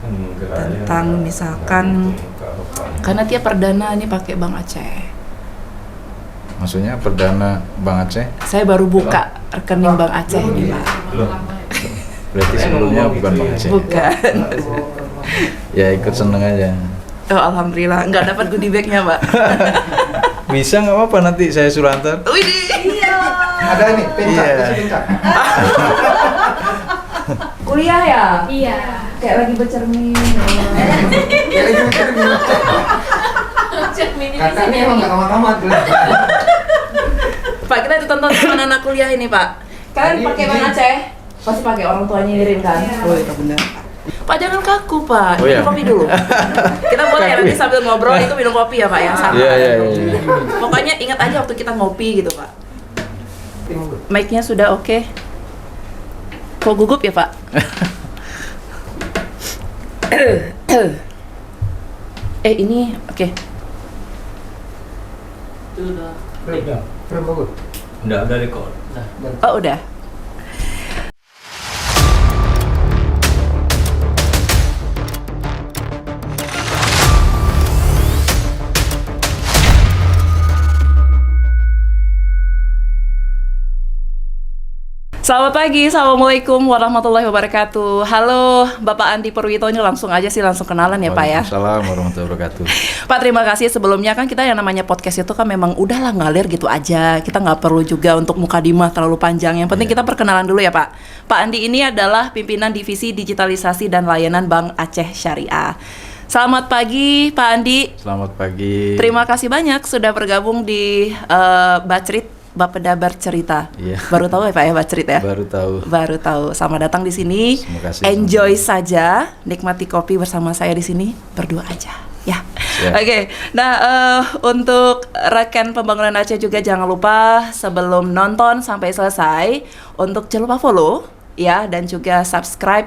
tentang misalkan karena dia perdana ini pakai Bank Aceh. Maksudnya perdana Bank Aceh? Saya baru buka rekening Bank Aceh nih, Pak. Berarti sebelumnya bukan Bank Aceh? Bukan. Ya ikut seneng aja. Oh, alhamdulillah, nggak dapat goodie bag-nya, Pak. Bisa nggak apa-apa, nanti saya suruh antar. Widih. Iya. Ada nih, pencak, kasih pencak. Kuliah ya? Iya. Kayak lagi bercermin. Kayak lagi cermin. Kakak ini emang nggak tamat-tamat. Pak, kita ditonton sama anak kuliah ini, Pak. Kalian Ini- pakai Bank ini- Aceh? Pasti pakai orang tuanya ngirim kan? Oh, itu benar. Pak, jangan kaku, Pak. Oh, iya. Minum kopi dulu. Kita boleh ya Kaku. nanti sambil ngobrol itu minum kopi ya, Pak, ya. Sama. Iya. Pokoknya ingat aja waktu kita ngopi gitu, Pak. Mic-nya sudah oke. Kok gugup ya, Pak? Ini oke. Belum bagus. Udah record. Oh, udah. Selamat pagi, Assalamualaikum warahmatullahi wabarakatuh. Halo, Bapak Andi Purwito, ini langsung aja sih, langsung kenalan ya Pak ya. Waalaikumsalam warahmatullahi wabarakatuh. Pak, terima kasih sebelumnya. Kan kita yang namanya podcast itu kan memang udahlah ngalir gitu aja. Kita nggak perlu juga untuk mukadimah terlalu panjang. Yang penting kita perkenalan dulu ya Pak. Pak Andi ini adalah pimpinan Divisi Digitalisasi dan Layanan Bank Aceh Syariah. Selamat pagi Pak Andi. Selamat pagi. Terima kasih banyak sudah bergabung di Bacrit Bapeda Bercerita. Iya. Baru tahu ya Pak ya Bacrit ya? Baru tahu. Baru tahu. Selamat datang di sini. Terima kasih. Enjoy saja, nikmati kopi bersama saya di sini. Berdua aja, ya. Siap. Oke. Nah, untuk rekan pembangunan Aceh juga jangan lupa sebelum nonton sampai selesai untuk jangan lupa follow ya dan juga subscribe,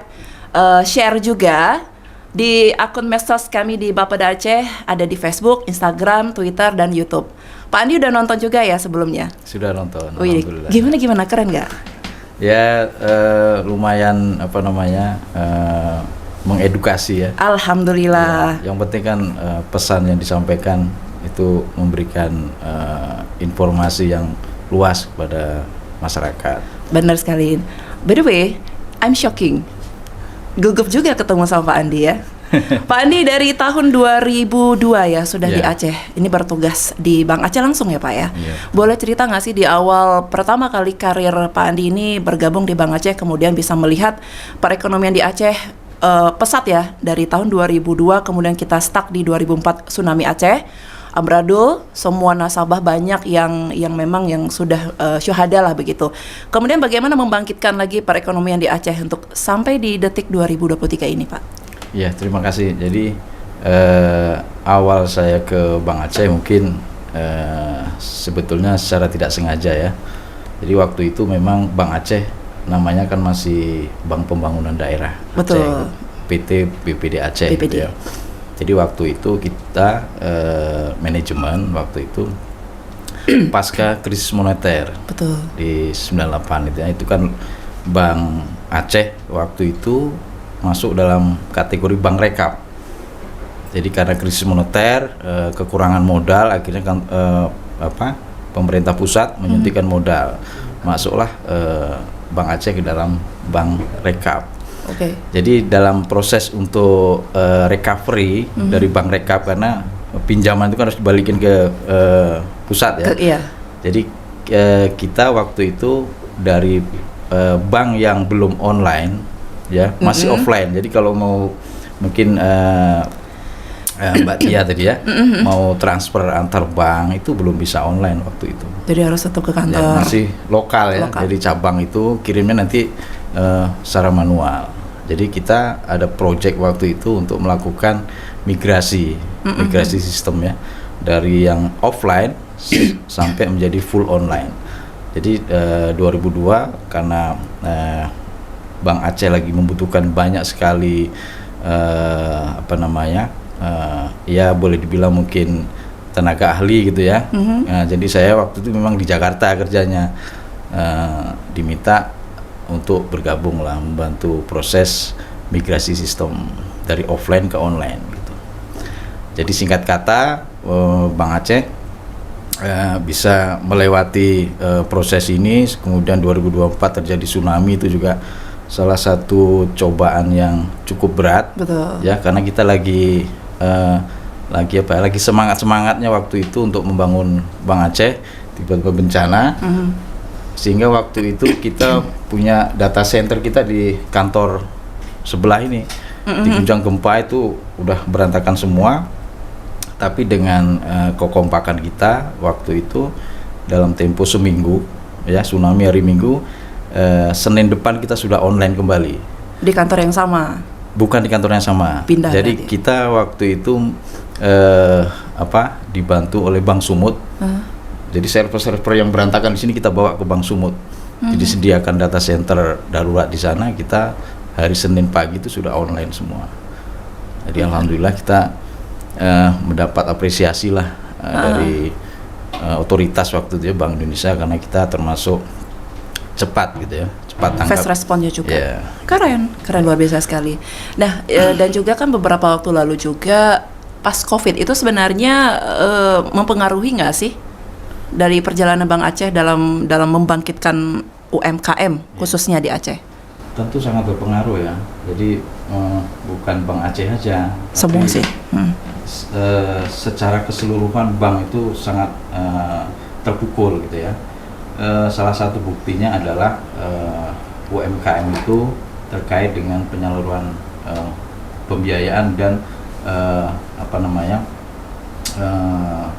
share juga di akun medsos kami di Bapeda Aceh, ada di Facebook, Instagram, Twitter dan YouTube. Pak Andi udah nonton juga ya sebelumnya? Sudah nonton. Wih, Alhamdulillah. gimana keren nggak? Ya lumayan mengedukasi ya. Alhamdulillah. Ya, yang penting kan pesan yang disampaikan itu memberikan informasi yang luas kepada masyarakat. Benar sekali. By the way, I'm shocking. Gugup juga ketemu sama Pak Andi ya. Pak Andi dari tahun 2002 ya sudah di Yeah. Aceh. Ini bertugas di Bank Aceh langsung ya Pak ya. Yeah. Boleh cerita nggak sih di awal pertama kali karir Pak Andi ini bergabung di Bank Aceh, kemudian bisa melihat perekonomian di Aceh pesat ya dari tahun 2002, kemudian kita stuck di 2004 tsunami Aceh. Ambrado, semua nasabah banyak yang memang yang sudah syuhada lah begitu. Kemudian bagaimana membangkitkan lagi perekonomian di Aceh untuk sampai di detik 2023 ini Pak? Ya, terima kasih. Jadi awal saya ke Bank Aceh mungkin sebetulnya secara tidak sengaja ya. Jadi waktu itu memang Bank Aceh namanya kan masih Bank Pembangunan Daerah Betul. Aceh, PT BPD Aceh BPD. gitu ya. Jadi waktu itu kita manajemen waktu itu pasca krisis moneter Betul. di 98 itu ya, itu kan Bank Aceh waktu itu masuk dalam kategori bank rekap. Jadi karena krisis moneter, kekurangan modal, akhirnya kan pemerintah pusat menyuntikkan modal, masuklah Bank Aceh ke dalam bank rekap. Oke. Jadi dalam proses untuk recovery dari bank rekap, karena pinjaman itu kan harus dibalikin ke pusat ya. Iya. Jadi kita waktu itu dari bank yang belum online ya, masih offline. Jadi kalau mau mungkin Mbak Tia tadi ya mau transfer antar bank itu belum bisa online waktu itu. Jadi harus tetap ke Ya, kantor. masih lokal ya. Lokal. Jadi cabang itu kirimnya nanti secara manual. Jadi kita ada project waktu itu untuk melakukan migrasi sistem ya, dari yang offline sampai menjadi full online. Jadi 2002 karena Bank Aceh lagi membutuhkan banyak sekali ya boleh dibilang mungkin tenaga ahli gitu ya. Nah, jadi saya waktu itu memang di Jakarta kerjanya, diminta untuk bergabung lah membantu proses migrasi sistem. dari offline ke online gitu. Jadi singkat kata, Bank Aceh bisa melewati proses ini. Kemudian 2024 terjadi tsunami, itu juga salah satu cobaan yang cukup berat. Betul. Ya, karena kita lagi semangat-semangatnya waktu itu untuk membangun Bank Aceh, tiba-tiba bencana. Sehingga waktu itu kita punya data center kita di kantor sebelah ini. Diguncang gempa itu udah berantakan semua. Tapi dengan kekompakan kita waktu itu, dalam tempo seminggu, ya, tsunami hari Minggu, Senin depan kita sudah online kembali. Di kantor yang sama? Bukan di kantor yang sama. Pindah. Jadi berarti kita waktu itu dibantu oleh Bank Sumut. Jadi server-server yang berantakan di sini kita bawa ke Bank Sumut. Jadi sediakan data center darurat di sana. Kita hari Senin pagi itu sudah online semua. Jadi alhamdulillah kita mendapat apresiasi lah dari otoritas waktu itu ya, Bank Indonesia, karena kita termasuk cepat gitu ya, cepat tanggap. fast responnya juga. Yeah. Keren luar biasa sekali. Nah, dan juga kan beberapa waktu lalu juga pas COVID itu sebenarnya mempengaruhi nggak sih dari perjalanan Bank Aceh dalam membangkitkan UMKM khususnya di Aceh? Tentu sangat berpengaruh ya. Jadi bukan Bank Aceh aja. Semua tapi, sih. Secara keseluruhan bank itu sangat terpukul gitu ya. Salah satu buktinya adalah UMKM itu terkait dengan penyaluran pembiayaan dan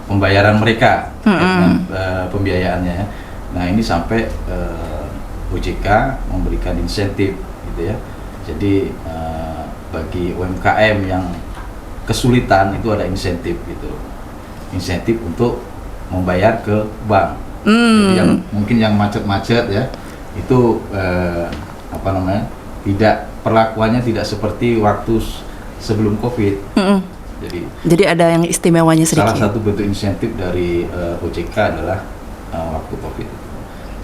pembayaran mereka dengan pembiayaannya ya. Nah ini sampai OJK memberikan insentif gitu ya. Jadi bagi UMKM yang kesulitan itu ada insentif gitu, insentif untuk membayar ke bank. Jadi yang mungkin yang macet-macet ya itu tidak, perlakuannya tidak seperti waktu sebelum COVID. Jadi ada yang istimewanya sedikit. Salah satu bentuk insentif dari OJK adalah waktu COVID.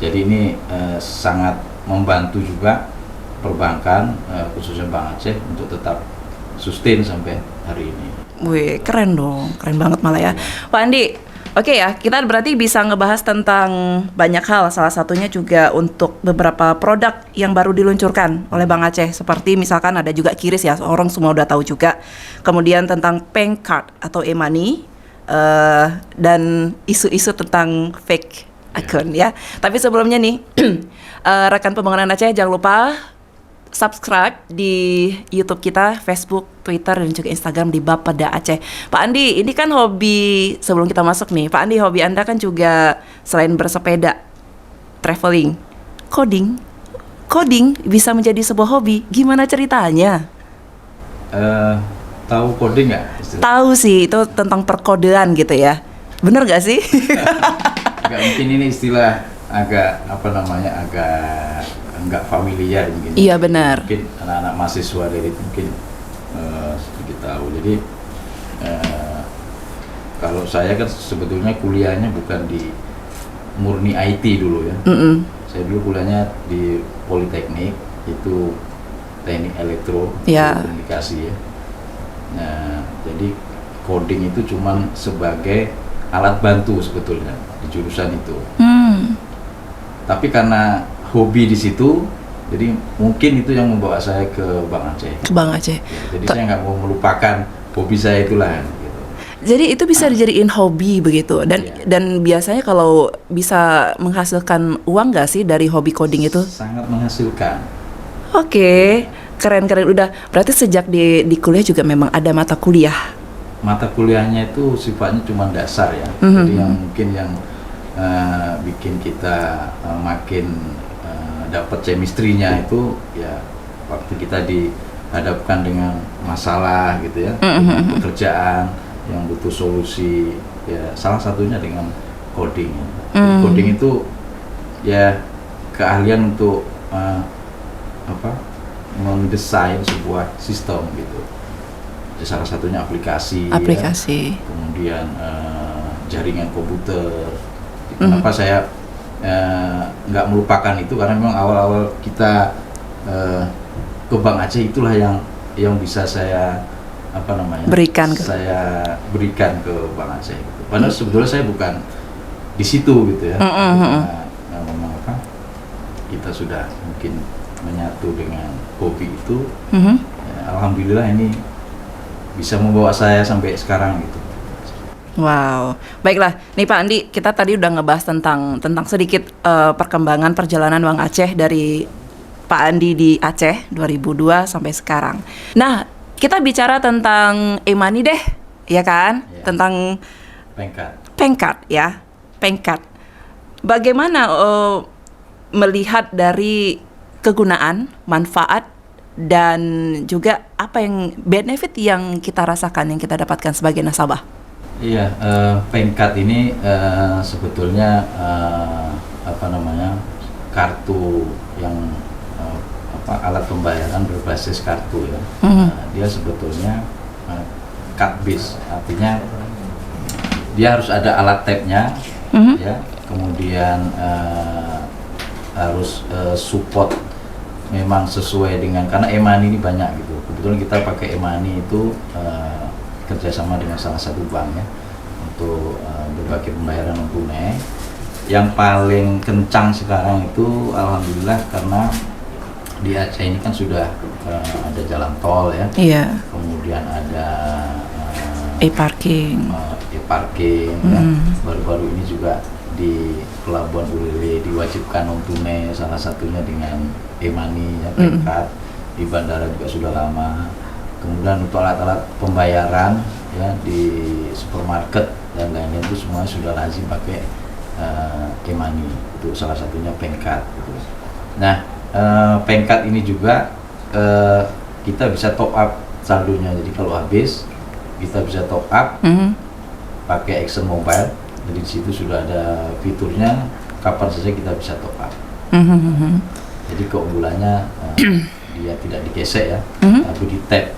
Jadi ini sangat membantu juga perbankan, khususnya Bank Aceh, untuk tetap sustain sampai hari ini. Wih, keren dong, keren banget malah ya. Pak Andi, oke ya, kita berarti bisa ngebahas tentang banyak hal, salah satunya juga untuk beberapa produk yang baru diluncurkan oleh Bank Aceh, seperti misalkan ada juga QRIS ya, orang semua udah tahu juga. Kemudian tentang Pink Card atau e-money, dan isu-isu tentang fake account ya. Tapi sebelumnya nih, rekan pembangunan Aceh jangan lupa subscribe di YouTube kita, Facebook, Twitter, dan juga Instagram di Bapeda Aceh. Pak Andi, ini kan hobi, sebelum kita masuk nih, Pak Andi, hobi Anda kan juga selain bersepeda, traveling, coding bisa menjadi sebuah hobi. Gimana ceritanya? Tahu coding nggak? Tahu sih, itu tentang perkodean gitu ya. Bener nggak sih? Agak mungkin ini istilah agak nggak familiar mungkin. Iya benar. Mungkin anak-anak mahasiswa dari itu mungkin sedikit tahu. Jadi kalau saya kan sebetulnya kuliahnya bukan di murni IT dulu ya. Saya dulu kuliahnya di Politeknik, itu teknik elektro, komunikasi ya. Nah, jadi coding itu cuman sebagai alat bantu sebetulnya di jurusan itu. Tapi karena hobi di situ, jadi mungkin itu yang membawa saya ke Bank Aceh. Ke Bank Aceh. Ya, jadi saya nggak mau melupakan hobi saya itulah. Gitu. Jadi itu bisa dijadiin hobi begitu, dan biasanya kalau bisa menghasilkan uang nggak sih dari hobi coding itu? Sangat menghasilkan. Oke, keren. Udah, berarti sejak di kuliah juga memang ada mata kuliah. Mata kuliahnya itu sifatnya cuma dasar ya. Jadi yang mungkin yang bikin kita makin dapat chemistry-nya itu ya waktu kita dihadapkan dengan masalah gitu ya, pekerjaan yang butuh solusi ya, salah satunya dengan coding. Coding itu ya keahlian untuk mendesain sebuah sistem gitu. Ya, salah satunya aplikasi. Ya, kemudian jaringan komputer. Kenapa saya nggak melupakan itu, karena memang awal-awal kita ke Bank Aceh itulah yang yang bisa saya berikan ke Bang Aceh gitu. Padahal sebetulnya saya bukan di situ gitu ya. Memang kita sudah mungkin menyatu dengan hobi itu. Ya, alhamdulillah ini bisa membawa saya sampai sekarang gitu. Wow, baiklah. Nih Pak Andi, kita tadi udah ngebahas tentang sedikit perkembangan perjalanan Bang Aceh dari Pak Andi di Aceh 2002 sampai sekarang. Nah, kita bicara tentang e-money deh, ya kan? Ya. Tentang Pengkat ya, Pengkat. Bagaimana melihat dari kegunaan, manfaat, dan juga apa yang benefit yang kita rasakan, yang kita dapatkan sebagai nasabah? Iya, Pengkat ini sebetulnya kartu yang alat pembayaran berbasis kartu ya. Dia sebetulnya card based, artinya dia harus ada alat tap-nya, ya. Kemudian harus support memang sesuai dengan, karena e-money ini banyak gitu. Kebetulan kita pakai e-money itu kerjasama dengan salah satu bank ya untuk berbagai pembayaran non tunai. Yang paling kencang sekarang itu alhamdulillah karena di Aceh ini kan sudah ada jalan tol ya. Iya. Kemudian ada e-parking. Ya. Baru-baru ini juga di Pelabuhan Ulele diwajibkan non tunai, salah satunya dengan e-money ya, Pengkat. Di bandara juga sudah lama. Kemudian untuk alat-alat pembayaran ya di supermarket dan lainnya itu semua sudah lazim pakai e-money. Itu salah satunya Pengkat gitu. Nah, Pengkat ini juga kita bisa top up saldonya. Jadi kalau habis kita bisa top up pakai Action Mobile. Jadi di situ sudah ada fiturnya kapan saja kita bisa top up. Jadi keunggulannya dia tidak digesek ya, tapi di tap.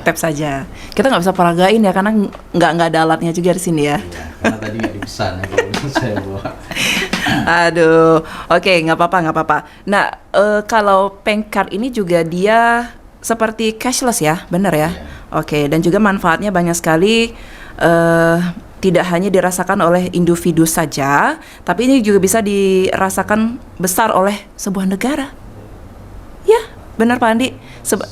Tap saja. Kita nggak bisa peragain ya karena nggak ada alatnya juga di sini ya. Iya, karena tadi nggak dipesan ya kalau saya bawa. Aduh, oke, nggak apa-apa. Nah, kalau Pengkat ini juga dia seperti cashless ya, benar ya? Iya. Oke, dan juga manfaatnya banyak sekali. Tidak hanya dirasakan oleh individu saja, tapi ini juga bisa dirasakan besar oleh sebuah negara. Ya, benar Pak Andi.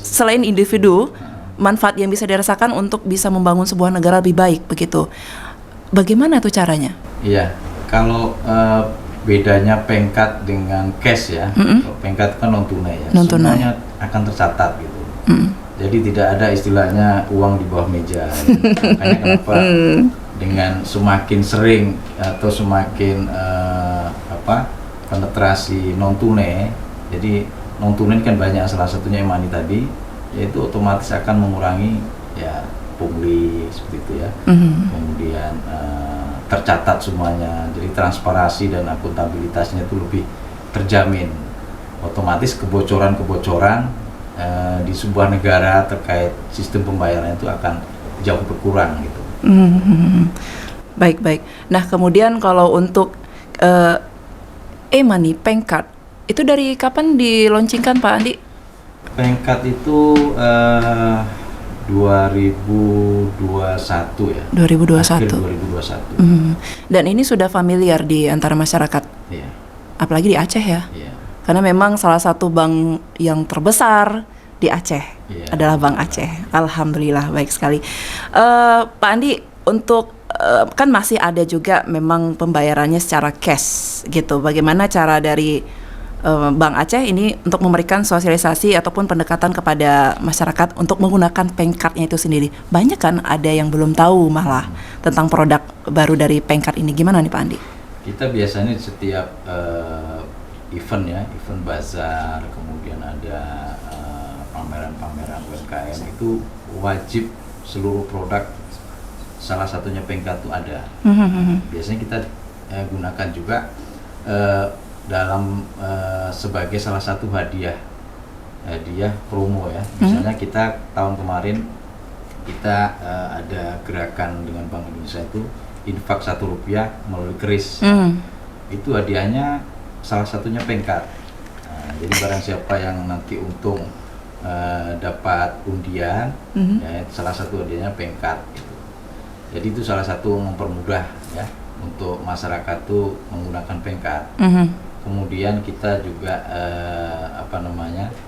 Selain individu, manfaat yang bisa dirasakan untuk bisa membangun sebuah negara lebih baik, begitu. Bagaimana tuh caranya? Iya, kalau bedanya Pengkat dengan cash ya, kalau Pengkat kan non tunai ya, semuanya akan tercatat gitu. Jadi tidak ada istilahnya uang di bawah meja. Makanya kenapa dengan semakin sering atau semakin penetrasi non tunai, jadi non tunai kan banyak, salah satunya e-money tadi, yaitu otomatis akan mengurangi ya pungli seperti itu ya. Kemudian tercatat semuanya, jadi transparansi dan akuntabilitasnya itu lebih terjamin. Otomatis kebocoran di sebuah negara terkait sistem pembayaran itu akan jauh berkurang gitu. Baik. Nah, kemudian kalau untuk e-money Pengkat itu dari kapan diluncurkan Pak Andi? Pengkat itu 2021 ya. 2021. Akhir 2021. Dan ini sudah familiar di antara masyarakat. Iya. Apalagi di Aceh ya. Iya. Karena memang salah satu bank yang terbesar di Aceh adalah Bank Aceh. Alhamdulillah, baik sekali. Pak Andi, untuk kan masih ada juga memang pembayarannya secara cash gitu. Bagaimana cara dari Bank Aceh ini untuk memberikan sosialisasi ataupun pendekatan kepada masyarakat untuk menggunakan Pengkatnya itu sendiri? Banyak kan ada yang belum tahu malah tentang produk baru dari Pengkat ini. Gimana nih Pak Andi? Kita biasanya di setiap event ya, event bazar, kemudian ada pameran-pameran UMKM itu wajib seluruh produk, salah satunya Pengkat itu ada. Biasanya kita gunakan juga dalam sebagai salah satu hadiah promo ya. Misalnya kita tahun kemarin kita ada gerakan dengan Bank Indonesia itu infak Rp1 melalui KRIS. Itu hadiahnya salah satunya Pengkat. Jadi barang siapa yang nanti untung dapat undian, ya, salah satu undiannya pengkat gitu. Jadi itu salah satu mempermudah ya untuk masyarakat tuh menggunakan pengkat. Kemudian kita juga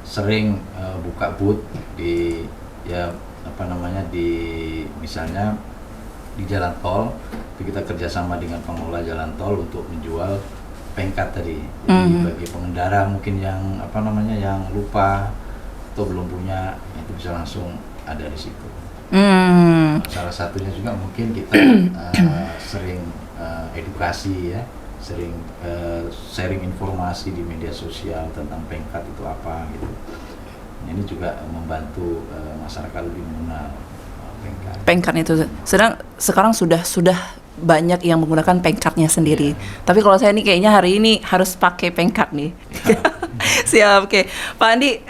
sering buka booth di di misalnya di jalan tol, itu kita kerjasama dengan pengelola jalan tol untuk menjual pengkat tadi. Jadi bagi pengendara mungkin yang yang lupa atau belum punya, itu bisa langsung ada di situ. Salah satunya juga mungkin kita sering edukasi ya, sering sharing informasi di media sosial tentang pengkat itu apa gitu. Ini juga membantu masyarakat lebih mengenal pengkat. Pengkat itu sekarang sudah banyak yang menggunakan pengkatnya sendiri. Tapi kalau saya nih kayaknya hari ini harus pakai pengkat nih. Siap, oke. Pak Andi,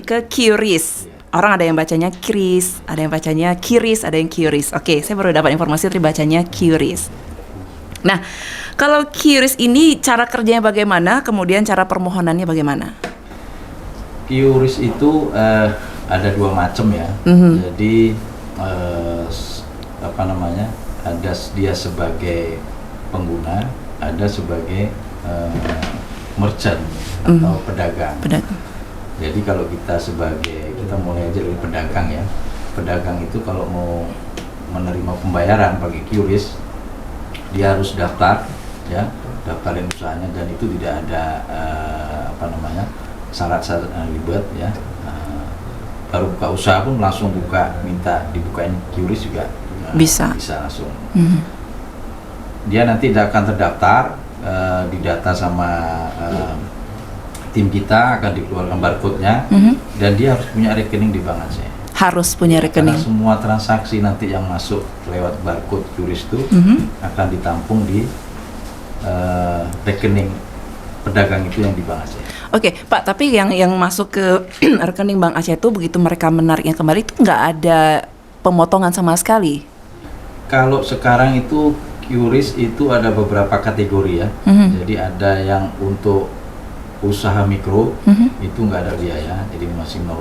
ke QRIS. Orang ada yang bacanya QRIS, ada yang bacanya QRIS, ada yang QRIS. Oke, saya baru dapat informasi tadi bacanya QRIS. Nah, kalau QRIS ini cara kerjanya bagaimana, kemudian cara permohonannya bagaimana? QRIS itu ada dua macam ya. Jadi ada dia sebagai pengguna, ada sebagai merchant atau pedagang. Jadi kalau kita mulai aja dari pedagang ya. Pedagang itu kalau mau menerima pembayaran pakai QRIS, dia harus daftar ya, daftarin usahanya, dan itu tidak ada syarat-syarat ribet ya. Baru buka usaha pun langsung minta dibukain QRIS juga bisa langsung. Dia nanti akan terdaftar, didata sama tim kita, akan dikeluarkan barcode-nya, dan dia harus punya rekening di Bank Aceh. Harus punya rekening. Karena semua transaksi nanti yang masuk lewat barcode QRIS itu akan ditampung di rekening pedagang itu yang di Bank Aceh. Oke, Pak, tapi yang masuk ke rekening Bank Aceh itu begitu mereka menariknya kembali itu nggak ada pemotongan sama sekali? Kalau sekarang itu QRIS itu ada beberapa kategori ya. Jadi ada yang untuk usaha mikro, itu nggak ada biaya, jadi masih 0%.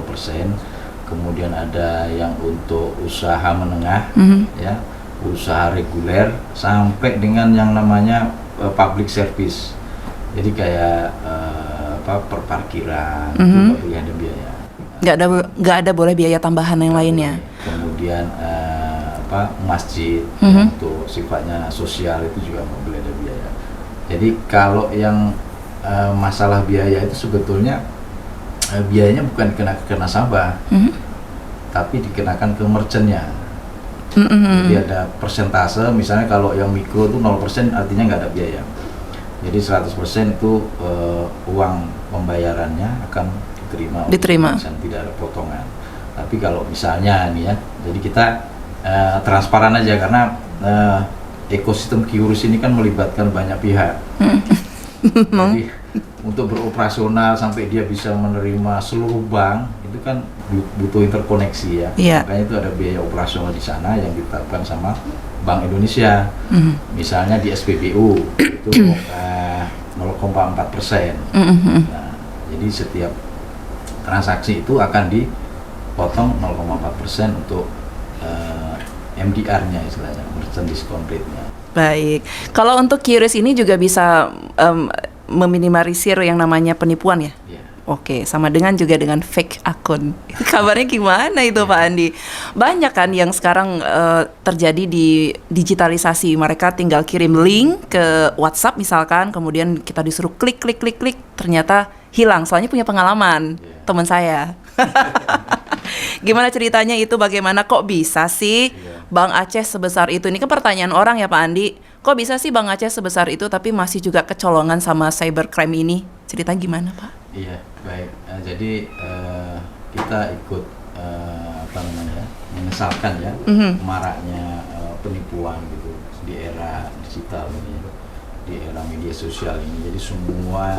Kemudian ada yang untuk usaha menengah, ya, usaha reguler, sampai dengan yang namanya public service. Jadi kayak perparkiran, itu nggak boleh ada biaya. Nggak ada boleh biaya tambahan yang lainnya. Kemudian masjid untuk sifatnya sosial itu juga nggak boleh ada biaya. Jadi kalau yang masalah biaya itu sebetulnya biayanya bukan dikenakan ke nasabah, tapi dikenakan ke merchantnya. Jadi ada persentase, misalnya kalau yang mikro itu 0% artinya nggak ada biaya. Jadi 100% itu uang pembayarannya akan diterima. Tidak ada potongan. Tapi kalau misalnya nih ya, jadi kita transparan aja, karena ekosistem QRIS ini kan melibatkan banyak pihak. Jadi untuk beroperasional sampai dia bisa menerima seluruh bank itu kan butuh interkoneksi ya. Makanya itu ada biaya operasional di sana yang ditetapkan sama Bank Indonesia. Misalnya di SPBU itu 0,4%. Nah, jadi setiap transaksi itu akan dipotong 0,4% untuk MDR-nya, istilahnya merchant discount rate-nya. Baik, kalau untuk QRIS ini juga bisa meminimalisir yang namanya penipuan ya? Oke, sama juga dengan fake akun. Kabarnya gimana itu Pak Andi? Banyak kan yang sekarang terjadi di digitalisasi. Mereka tinggal kirim link ke WhatsApp misalkan, kemudian kita disuruh klik, ternyata hilang. Soalnya punya pengalaman teman saya. Gimana ceritanya itu? Bagaimana kok bisa sih Bank Aceh sebesar itu? Ini kan pertanyaan orang ya Pak Andi. Kok bisa sih Bank Aceh sebesar itu tapi masih juga kecolongan sama cybercrime ini? Cerita gimana Pak? Iya, baik. Jadi kita ikut menyesalkan ya maraknya penipuan gitu di era digital ini, di era media sosial ini. Jadi semua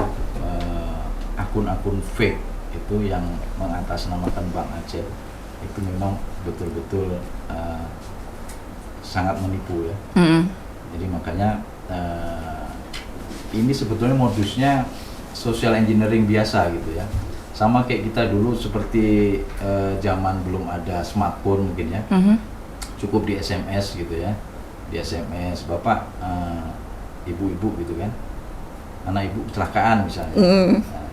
akun-akun fake itu yang mengatasnamakan Bank Aceh itu memang betul-betul sangat menipu ya. Jadi makanya ini sebetulnya modusnya social engineering biasa gitu ya. sama kayak kita dulu seperti zaman belum ada smartphone mungkin ya, cukup di SMS gitu ya, di SMS bapak, ibu-ibu gitu kan, anak ibu kecelakaan misalnya, nah,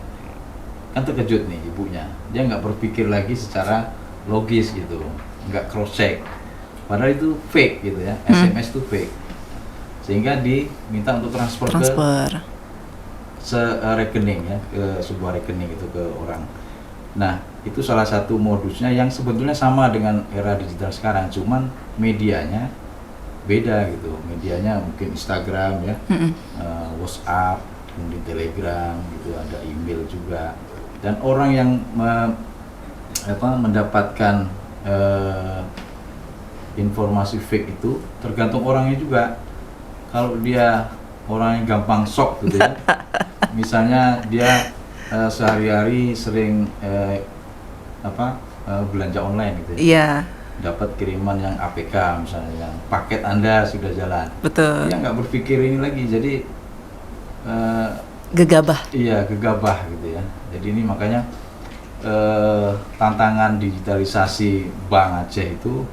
kan terkejut nih ibunya, dia nggak berpikir lagi secara logis gitu, nggak cross check, padahal itu fake gitu ya, SMS itu fake, sehingga diminta untuk transfer. Rekening ya, ke sebuah rekening itu ke orang. Nah itu salah satu modusnya yang sebetulnya sama dengan era digital sekarang, cuman medianya beda gitu, medianya mungkin Instagram ya, WhatsApp, kemudian Telegram gitu, ada email juga, dan orang yang mendapatkan informasi fake itu tergantung orangnya juga. Kalau dia orang yang gampang shock gitu ya, misalnya dia sehari-hari sering belanja online gitu ya, Iya. Dapat kiriman yang APK misalnya, yang paket Anda sudah jalan, Betul. dia nggak berpikir ini lagi, jadi Gegabah. iya gegabah gitu ya. Jadi ini makanya tantangan digitalisasi Bank Aceh itu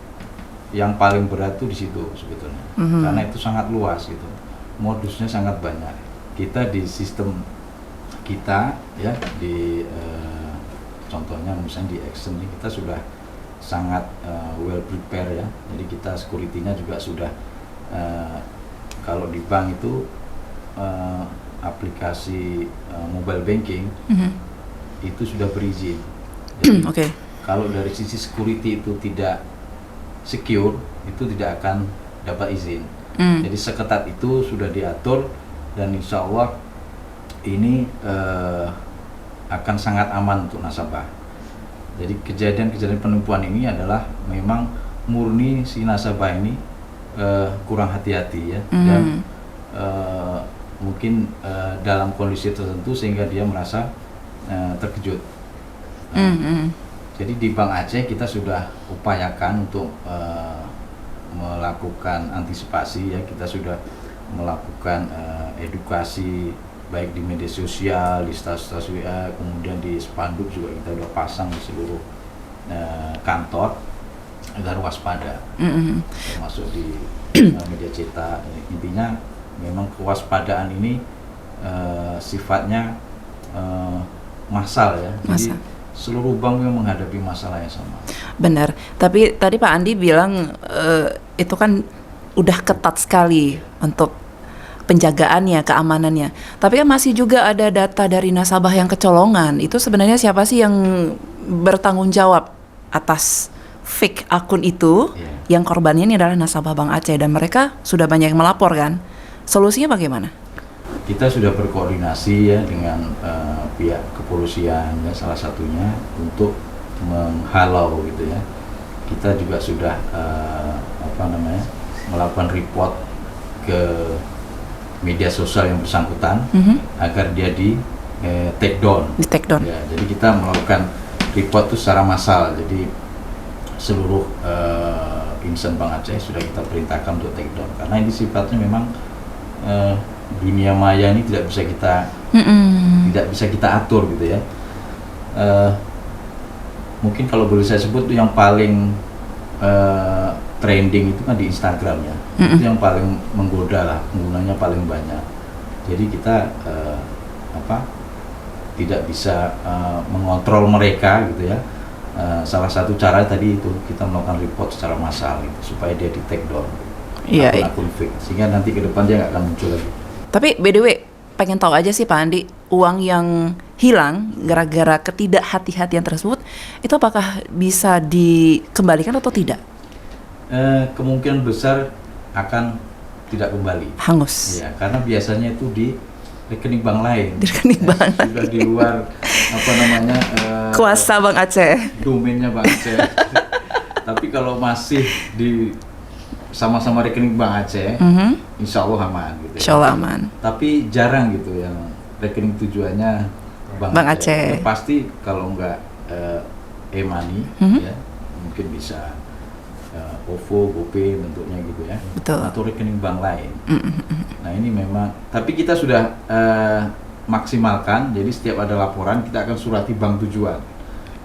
yang paling berat tuh di situ sebetulnya, karena itu sangat luas gitu, modusnya sangat banyak. Kita di sistem kita ya, di contohnya misalnya di Action ini kita sudah sangat well prepare ya, jadi kita security-nya juga sudah kalau di bank itu aplikasi mobile banking itu sudah berizin. Jadi kalau dari sisi security itu tidak secure, itu tidak akan dapat izin. Jadi seketat itu sudah diatur, dan insya Allah ini akan sangat aman untuk nasabah. Jadi kejadian-kejadian penipuan ini adalah memang murni si nasabah ini kurang hati-hati ya, dan mungkin dalam kondisi tertentu sehingga dia merasa terkejut. Jadi di Bank Aceh kita sudah upayakan untuk melakukan antisipasi ya, kita sudah melakukan edukasi baik di media sosial, di status WA, kemudian di spanduk juga kita udah pasang di seluruh kantor agar waspada, termasuk di media cetak. Intinya memang kewaspadaan ini sifatnya massal ya, jadi seluruh bank yang menghadapi masalah yang sama. Benar, tapi tadi Pak Andi bilang itu kan udah ketat sekali untuk penjagaannya, keamanannya. Tapi kan masih juga ada data dari nasabah yang kecolongan. Itu sebenarnya siapa sih yang bertanggung jawab atas fake akun itu? Yang korbannya ini adalah nasabah Bank Aceh, dan mereka sudah banyak yang melapor kan. Solusinya bagaimana? Kita sudah berkoordinasi ya dengan pihak kepolisian ya, salah satunya untuk menghalau gitu ya. Kita juga sudah melakukan report ke media sosial yang bersangkutan agar dia di take down. Ya, jadi kita melakukan report itu secara massal. Jadi seluruh insan Bank Aceh sudah kita perintahkan untuk take down, karena ini sifatnya memang dunia maya ini tidak bisa kita atur gitu ya. Mungkin kalau boleh saya sebut tuh yang paling trending itu kan di Instagram ya, itu yang paling menggoda lah, penggunanya paling banyak. Jadi kita tidak bisa mengontrol mereka gitu ya. Salah satu cara tadi itu kita melakukan report secara massal gitu, supaya dia di take down akun fake, sehingga nanti ke depan dia nggak akan muncul lagi. Tapi by the way, pengen tahu aja sih Pak Andi, uang yang hilang gara-gara ketidakhati-hatian tersebut, itu apakah bisa dikembalikan atau tidak? Kemungkinan besar akan tidak kembali. Hangus. Ya, karena biasanya itu di rekening bank lain. Di rekening bank. Sudah di luar kuasa Bank Aceh. Domainnya Bank Aceh. Tapi kalau masih di sama-sama rekening Bank Aceh, insya Allah aman gitu. Insya Allah aman. Tapi jarang gitu yang rekening tujuannya Bank Aceh. Ya, pasti kalau enggak e-money ya, mungkin bisa OVO, GoPay bentuknya gitu ya. Betul. Atau rekening bank lain. Nah ini memang, tapi kita sudah maksimalkan. Jadi setiap ada laporan kita akan surati bank tujuan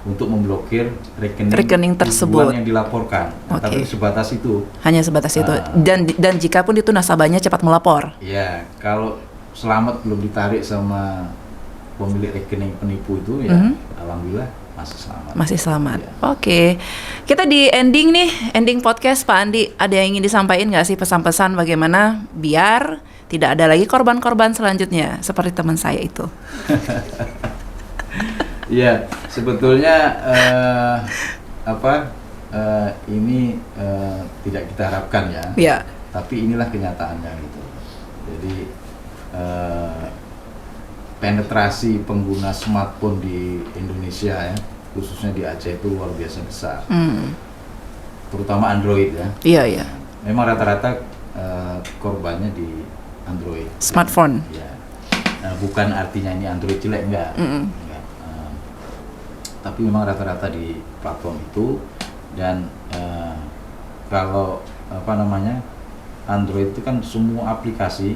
untuk memblokir Rekening tersebut. tujuan yang dilaporkan. Nah, Oke. tapi sebatas itu. Hanya sebatas itu. Ah. Dan jika pun itu nasabahnya cepat melapor. Ya, kalau selamat belum ditarik sama pemilik rekening penipu itu ya, alhamdulillah masih selamat. Masih selamat. Ya. Oke. Kita di ending nih, ending podcast Pak Andi. Ada yang ingin disampaikan nggak sih pesan-pesan bagaimana biar tidak ada lagi korban-korban selanjutnya seperti teman saya itu? Iya, sebetulnya ini tidak kita harapkan ya. Ya. Tapi inilah kenyataannya gitu. Jadi penetrasi pengguna smartphone di Indonesia ya, khususnya di Aceh itu luar biasa besar. Terutama Android ya. Iya, iya. Memang rata-rata korbannya di Android. Smartphone. Ya. Bukan artinya ini Android jelek, enggak. Enggak. Tapi memang rata-rata di platform itu. Dan kalau Android itu kan semua aplikasi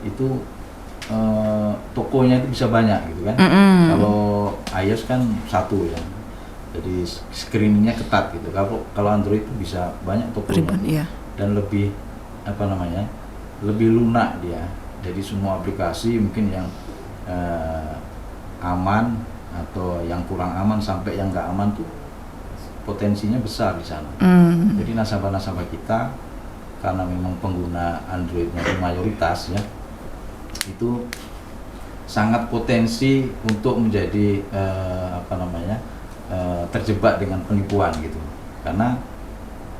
itu tokonya itu bisa banyak gitu kan. Kalau iOS kan satu ya, jadi screeningnya ketat gitu. Kalau Android itu bisa banyak tokonya. Ribuan, iya. Dan lebih lebih lunak dia. Jadi semua aplikasi mungkin yang aman atau yang kurang aman sampai yang nggak aman tuh potensinya besar di sana. Jadi nasabah-nasabah kita karena memang pengguna Androidnya mayoritas ya, itu sangat potensi untuk menjadi terjebak dengan penipuan gitu. Karena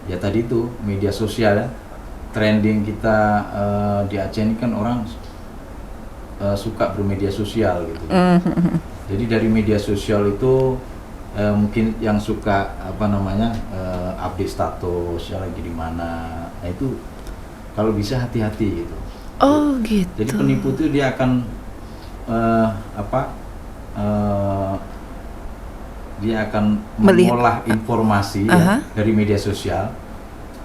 ya tadi itu media sosial ya, trending kita di Aceh ini kan orang suka bermedia sosial gitu. Jadi dari media sosial itu mungkin yang suka update status ya lagi di mana. Nah itu kalau bisa hati-hati gitu. Oh gitu. Jadi penipu itu dia akan dia akan mengolah informasi ya, dari media sosial.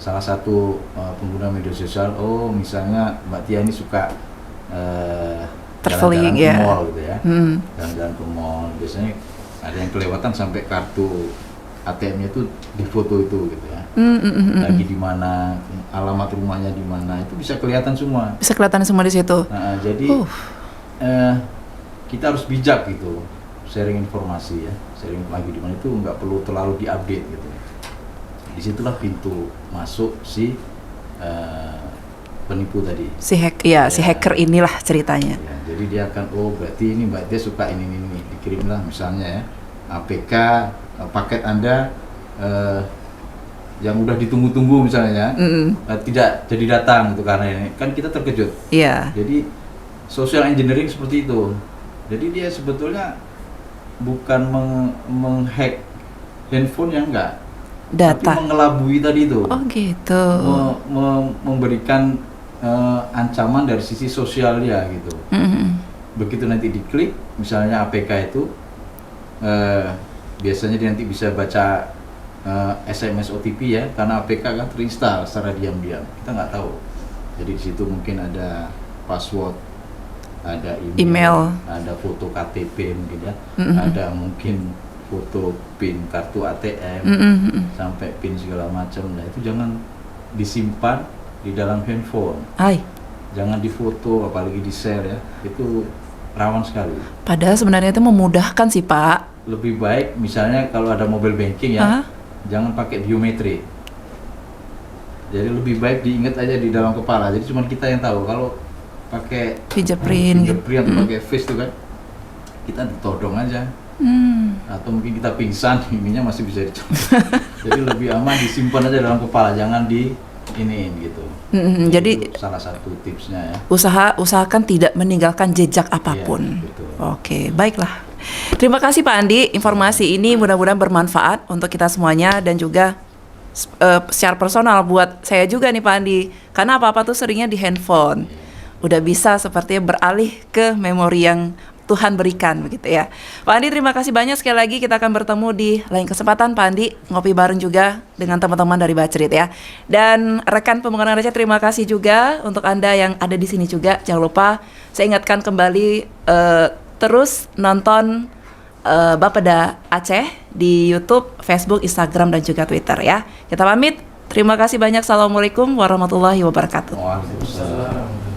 Salah satu pengguna media sosial, misalnya Mbak Tia ini suka jalan-jalan ke mall gitu ya, jalan-jalan ke mall. Biasanya ada yang kelewatan sampai kartu ATM-nya itu difoto itu gitu ya. Lagi di mana, alamat rumahnya di mana, itu bisa kelihatan semua. Bisa kelihatan semua di situ. Nah, jadi kita harus bijak gitu, sharing informasi ya, sharing lagi di mana itu nggak perlu terlalu diupdate gitu. Disitulah pintu masuk si penipu tadi. Si hacker inilah ceritanya. Ya, jadi dia akan berarti ini Mbak Tia suka ini dikirimlah misalnya ya APK paket Anda yang udah ditunggu-tunggu misalnya tidak jadi datang gitu karena ini kan kita terkejut. Iya. Jadi social engineering seperti itu. Jadi dia sebetulnya bukan menghack handphone yang enggak, data, tapi mengelabui tadi itu. Oh gitu. Memberikan ancaman dari sisi sosial dia gitu. Begitu nanti diklik, misalnya APK itu, biasanya dia nanti bisa baca SMS OTP ya, karena APK kan terinstall secara diam-diam. Kita nggak tahu. Jadi di situ mungkin ada password, ada email, ada foto KTP mungkin ya, ada mungkin foto PIN kartu ATM, sampai PIN segala macam. Nah itu jangan disimpan di dalam handphone. Jangan difoto, apalagi di-share ya. Itu rawan sekali. Padahal sebenarnya itu memudahkan sih Pak. Lebih baik misalnya kalau ada mobile banking ya, jangan pakai biometri. Jadi lebih baik diingat aja di dalam kepala. Jadi cuma kita yang tahu. Kalau pakai fingerprint atau pakai face itu kan, kita ditodong aja. Atau mungkin kita pingsan, ininya masih bisa dicoba. Jadi lebih aman disimpan aja dalam kepala, jangan gitu. Jadi itu salah satu tipsnya ya. Usahakan tidak meninggalkan jejak apapun. Iya, betul. Oke, baiklah. Terima kasih Pak Andi, informasi ini mudah-mudahan bermanfaat untuk kita semuanya dan juga secara personal buat saya juga nih Pak Andi. Karena apa-apa tuh seringnya di handphone. Udah bisa sepertinya beralih ke memori yang Tuhan berikan begitu ya. Pak Andi, terima kasih banyak sekali lagi. Kita akan bertemu di lain kesempatan Pak Andi, ngopi bareng juga dengan teman-teman dari Bacrit ya. Dan rekan Pembangunan Aceh, terima kasih juga untuk Anda yang ada di sini juga. Jangan lupa saya ingatkan kembali terus nonton Bapeda Aceh di YouTube, Facebook, Instagram dan juga Twitter ya. Kita pamit. Terima kasih banyak. Assalamualaikum warahmatullahi wabarakatuh. Waalaikumsalam.